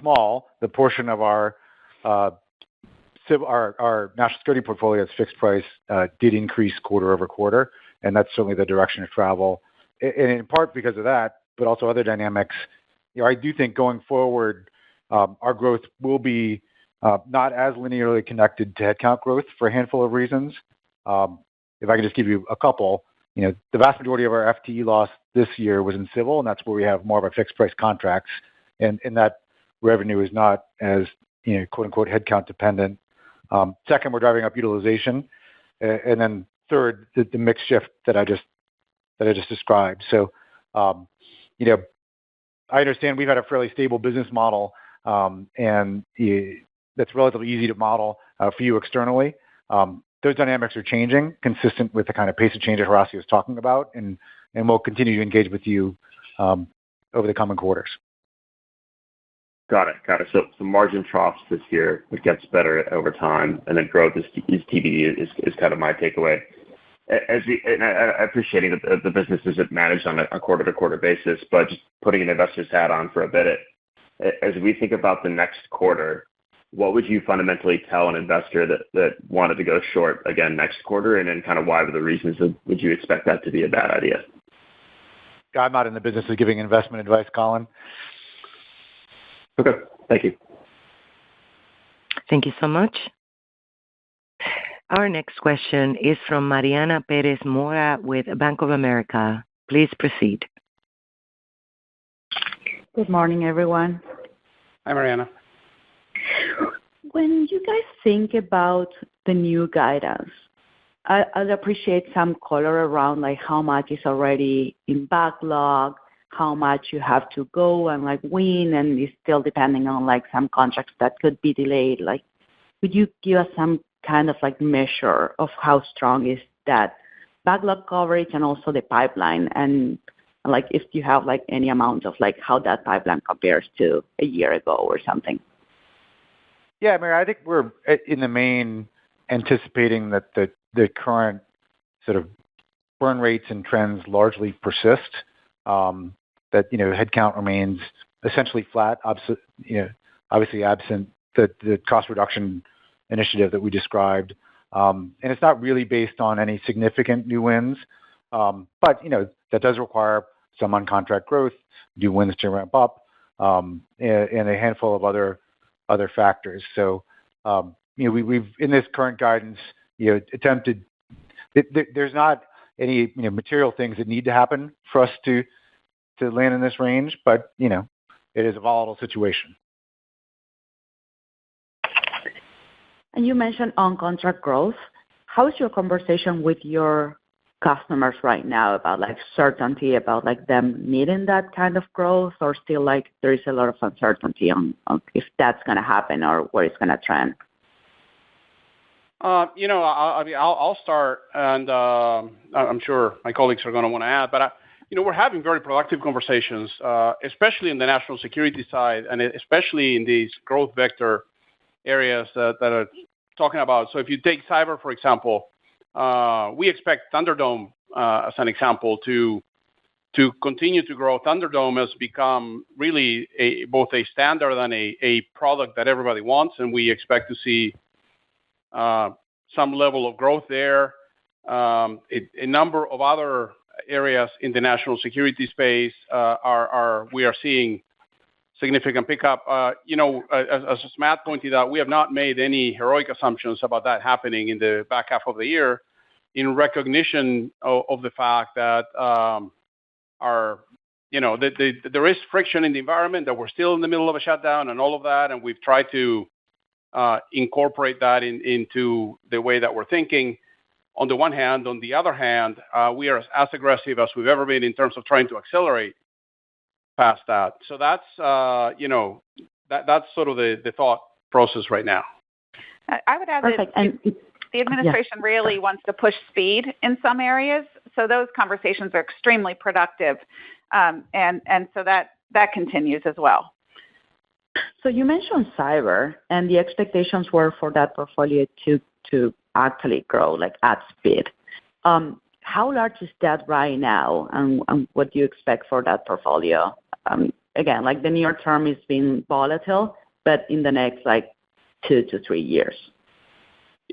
Speaker 4: small, the portion of our national security portfolio that's fixed price did increase quarter over quarter, and that's certainly the direction of travel. And in part because of that, but also other dynamics, I do think going forward, our growth will be not as linearly connected to headcount growth for a handful of reasons. If I could just give you a couple, the vast majority of our FTE loss this year was in civil, and that's where we have more of our fixed price contracts, and that revenue is not as quote unquote headcount dependent. Second, we're driving up utilization, and then third, the mix shift that I just described. So, I understand we've had a fairly stable business model, and that's relatively easy to model for you externally. Those dynamics are changing, consistent with the kind of pace of change that Horacio is talking about, and we'll continue to engage with you over the coming quarters.
Speaker 8: Got it. So margin troughs this year, it gets better over time, and then growth is TBD is kind of my takeaway. And I appreciating that the business isn't managed on a quarter-to-quarter basis, but just putting an investor's hat on for a bit, as we think about the next quarter, what would you fundamentally tell an investor that wanted to go short again next quarter, and then kind of why were the reasons would you expect that to be a bad idea?
Speaker 4: I'm not in the business of giving investment advice, Colin.
Speaker 8: Okay, thank you.
Speaker 1: Thank you so much. Our next question is from Mariana Perez Mora with Bank of America. Please proceed.
Speaker 9: Good morning, everyone.
Speaker 3: Hi, Mariana.
Speaker 9: When you guys think about the new guidance, I'd appreciate some color around like how much is already in backlog, how much you have to go and like win, and it's still depending on like some contracts that could be delayed. Like, would you give us some kind of like measure of how strong is that backlog coverage and also the pipeline, and like if you have like any amount of like how that pipeline compares to a year ago or something?
Speaker 4: Yeah, Mary, I think we're in the main anticipating that the current sort of burn rates and trends largely persist. That headcount remains essentially flat. Obviously absent the cost reduction initiative that we described, and it's not really based on any significant new wins. But that does require some on-contract growth, new wins to ramp up, and a handful of other factors. So we've in this current guidance attempted. There's not any material things that need to happen for us to land in this range, but it is a volatile situation.
Speaker 9: And you mentioned on-contract growth. How is your conversation with your customers right now about certainty about them needing that kind of growth, or still there is a lot of uncertainty on if that's going to happen or where it's going to trend?
Speaker 3: I'll start, and I'm sure my colleagues are going to want to add, but we're having very productive conversations, especially in the national security side, and especially in these growth vector areas that are talking about. So if you take cyber, for example, we expect Thunderdome, as an example, to continue to grow. Thunderdome has become really both a standard and a product that everybody wants, and we expect to see some level of growth there. A number of other areas in the national security space we are seeing significant pickup. As Matt pointed out, we have not made any heroic assumptions about that happening in the back half of the year, in recognition of the fact that there is friction in the environment, that we're still in the middle of a shutdown and all of that, and we've tried to incorporate that into the way that we're thinking. On the one hand, on the other hand, we are as aggressive as we've ever been in terms of trying to accelerate past that. So that's that's sort of the thought process right now.
Speaker 6: I would add that the administration really wants to push speed in some areas, so those conversations are extremely productive, and so that continues as well.
Speaker 9: So you mentioned cyber, and the expectations were for that portfolio to actually grow at speed. How large is that right now, and what do you expect for that portfolio? Again, the near term is being volatile, but in the next 2 to 3 years.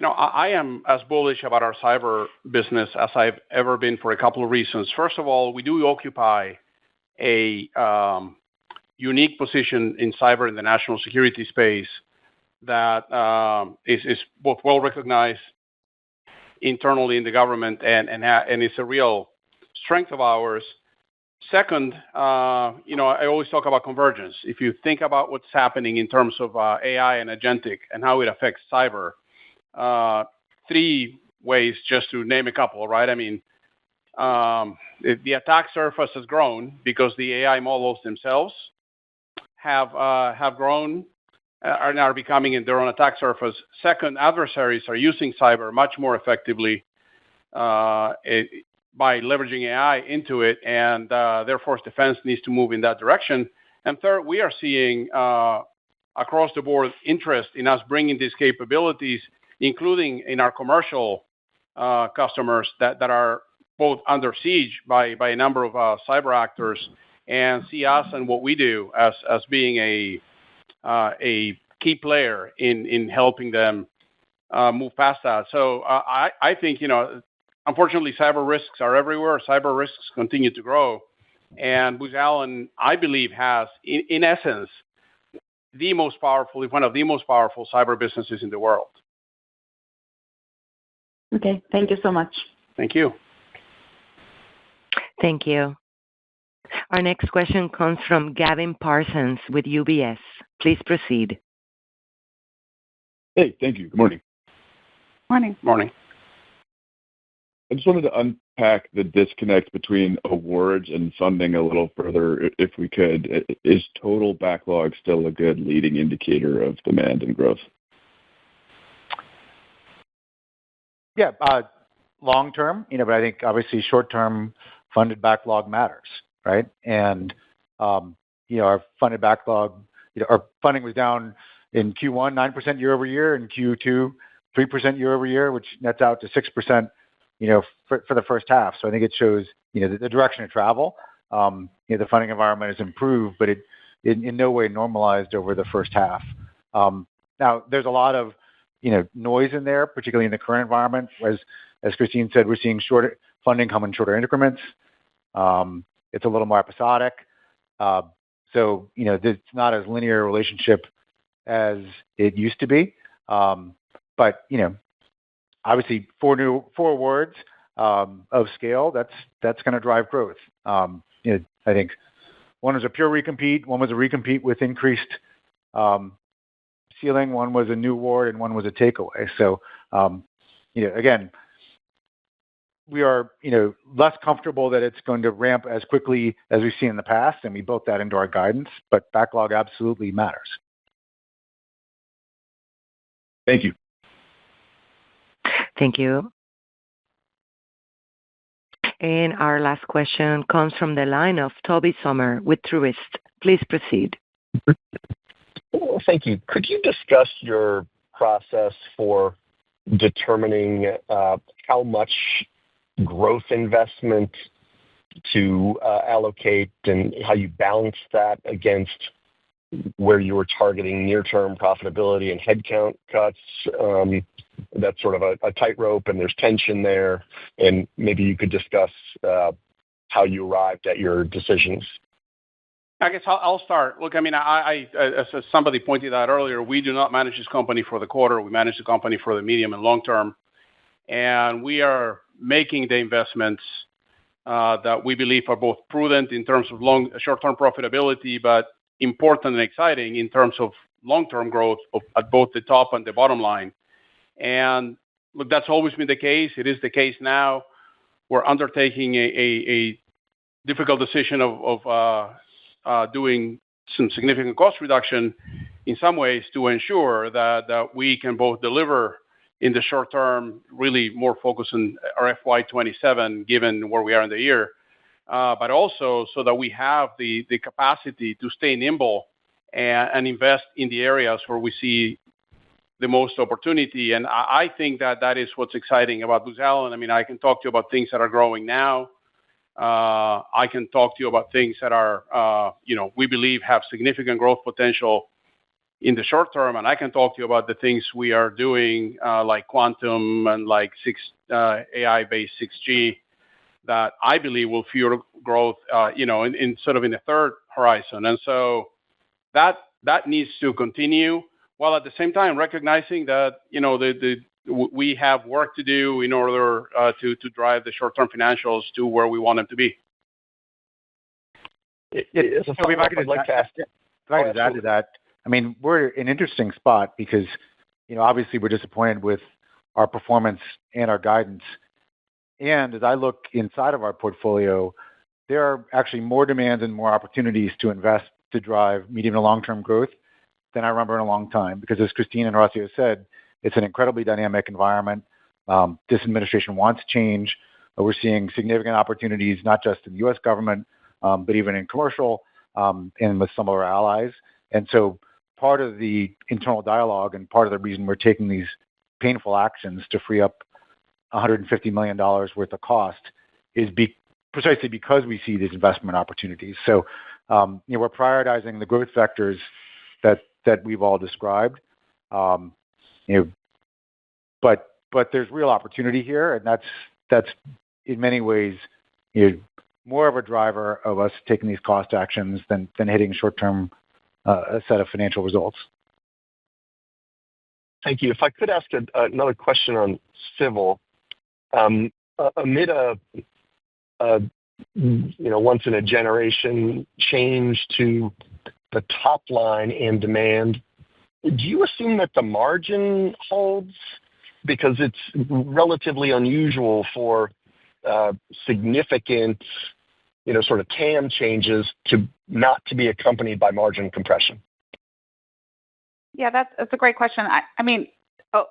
Speaker 3: I am as bullish about our cyber business as I've ever been for a couple of reasons. First of all, we do occupy a unique position in cyber in the national security space that is both well recognized internally in the government and it's a real strength of ours. Second, I always talk about convergence. If you think about what's happening in terms of AI and agentic and how it affects cyber, 3 ways just to name a couple, right? I mean, the attack surface has grown because the AI models themselves have grown and are becoming their own attack surface. Second, adversaries are using cyber much more effectively by leveraging AI into it, and therefore defense needs to move in that direction. And third, we are seeing across the board interest in us bringing these capabilities, including in our commercial customers that are both under siege by a number of cyber actors, and see us and what we do as being a key player in helping them move past that. So I think, unfortunately, cyber risks are everywhere. Cyber risks continue to grow. And Booz Allen, I believe, has, in essence, the most powerful, one of the most powerful cyber businesses in the world.
Speaker 9: Okay. Thank you so much.
Speaker 3: Thank you.
Speaker 1: Thank you. Our next question comes from Gavin Parsons with UBS. Please proceed.
Speaker 10: Hey, thank you. Good morning.
Speaker 6: Morning.
Speaker 3: Morning.
Speaker 10: I just wanted to unpack the disconnect between awards and funding a little further, if we could. Is total backlog still a good leading indicator of demand and growth?
Speaker 4: Yeah, long term, but I think obviously short term funded backlog matters, right? And our funded backlog, our funding was down in Q1 9% year over year, in Q2 3% year over year, which nets out to 6%, for the first half. So I think it shows the direction of travel. The funding environment has improved, but it in no way normalized over the first half. Now there's a lot of noise in there, particularly in the current environment. As Kristine said, we're seeing funding come in shorter increments. It's a little more episodic. So, it's not as linear a relationship as it used to be. But, obviously, four awards of scale, that's going to drive growth. I think one was a pure recompete, one was a recompete with increased ceiling, one was a new award, and one was a takeaway. So, again, we are, less comfortable that it's going to ramp as quickly as we've seen in the past, and we built that into our guidance, but backlog absolutely matters.
Speaker 10: Thank you.
Speaker 1: Thank you. And our last question comes from the line of Tobey Sommer with Truist. Please proceed.
Speaker 11: Thank you. Could you discuss your process for determining how much growth investment to allocate and how you balance that against where you were targeting near-term profitability and headcount cuts? That's sort of a tightrope, and there's tension there. And maybe you could discuss how you arrived at your decisions.
Speaker 3: I guess I'll start. Look, as somebody pointed out earlier, we do not manage this company for the quarter. We manage the company for the medium and long term. And we are making the investments that we believe are both prudent in terms of short-term profitability, but important and exciting in terms of long-term growth at both the top and the bottom line. And look, that's always been the case. It is the case now. We're undertaking a difficult decision of doing some significant cost reduction in some ways to ensure that we can both deliver in the short term, really more focus on our FY27, given where we are in the year, but also so that we have the capacity to stay nimble and invest in the areas where we see the most opportunity. And I think that is what's exciting about Booz Allen. I can talk to you about things that are growing now. I can talk to you about things that are, we believe have significant growth potential in the short term. And I can talk to you about the things we are doing, like quantum and like AI-based 6G, that I believe will fuel growth, in sort of in the third horizon. And so that needs to continue, while at the same time recognizing that, we have work to do in order to drive the short-term financials to where we want them to be.
Speaker 4: If I could add to that, we're in an interesting spot because, obviously we're disappointed with our performance and our guidance. And as I look inside of our portfolio, there are actually more demands and more opportunities to invest to drive medium to long-term growth than I remember in a long time. Because as Kristine and Horacio said, it's an incredibly dynamic environment. This administration wants change. We're seeing significant opportunities, not just in the U.S. government, but even in commercial and with some of our allies. And so part of the internal dialogue and part of the reason we're taking these painful actions to free up $150 million worth of cost is precisely because we see these investment opportunities. So we're prioritizing the growth vectors that we've all described. But there's real opportunity here, and that's in many ways more of a driver of us taking these cost actions than hitting short-term a set of financial results.
Speaker 11: Thank you. If I could ask another question on civil, amid a once in a generation change to the top line and demand, do you assume that the margin holds? Because it's relatively unusual for significant, sort of TAM changes to not to be accompanied by margin compression.
Speaker 6: Yeah, that's a great question.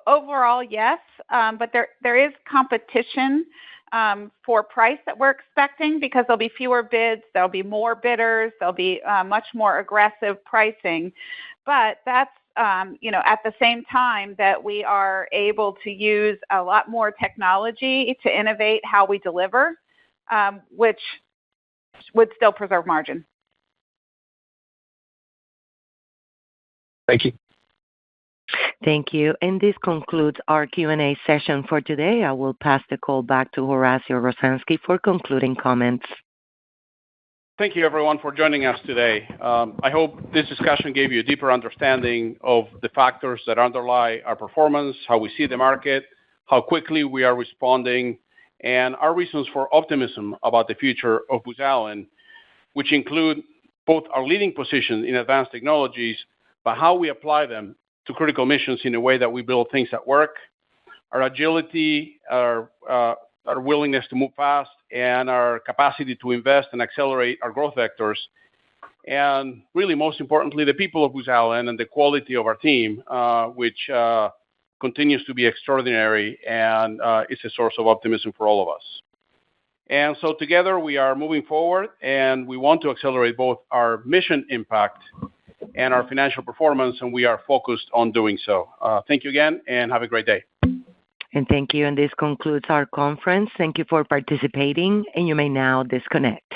Speaker 6: Overall, yes, but there is competition for price that we're expecting because there'll be fewer bids, there'll be more bidders, there'll be much more aggressive pricing. But that's at the same time that we are able to use a lot more technology to innovate how we deliver, which would still preserve margin.
Speaker 11: Thank you.
Speaker 1: Thank you. And this concludes our Q&A session for today. I will pass the call back to Horacio Rosansky for concluding comments.
Speaker 3: Thank you, everyone, for joining us today. I hope this discussion gave you a deeper understanding of the factors that underlie our performance, how we see the market, how quickly we are responding, and our reasons for optimism about the future of Booz Allen, which include both our leading position in advanced technologies, but how we apply them to critical missions in a way that we build things that work, our agility, our willingness to move fast, and our capacity to invest and accelerate our growth vectors. And really, most importantly, the people of Booz Allen and the quality of our team, which continues to be extraordinary and is a source of optimism for all of us. And so together we are moving forward, and we want to accelerate both our mission impact and our financial performance, and we are focused on doing so. Thank you again, and have a great day.
Speaker 1: And thank you. And this concludes our conference. Thank you for participating, and you may now disconnect.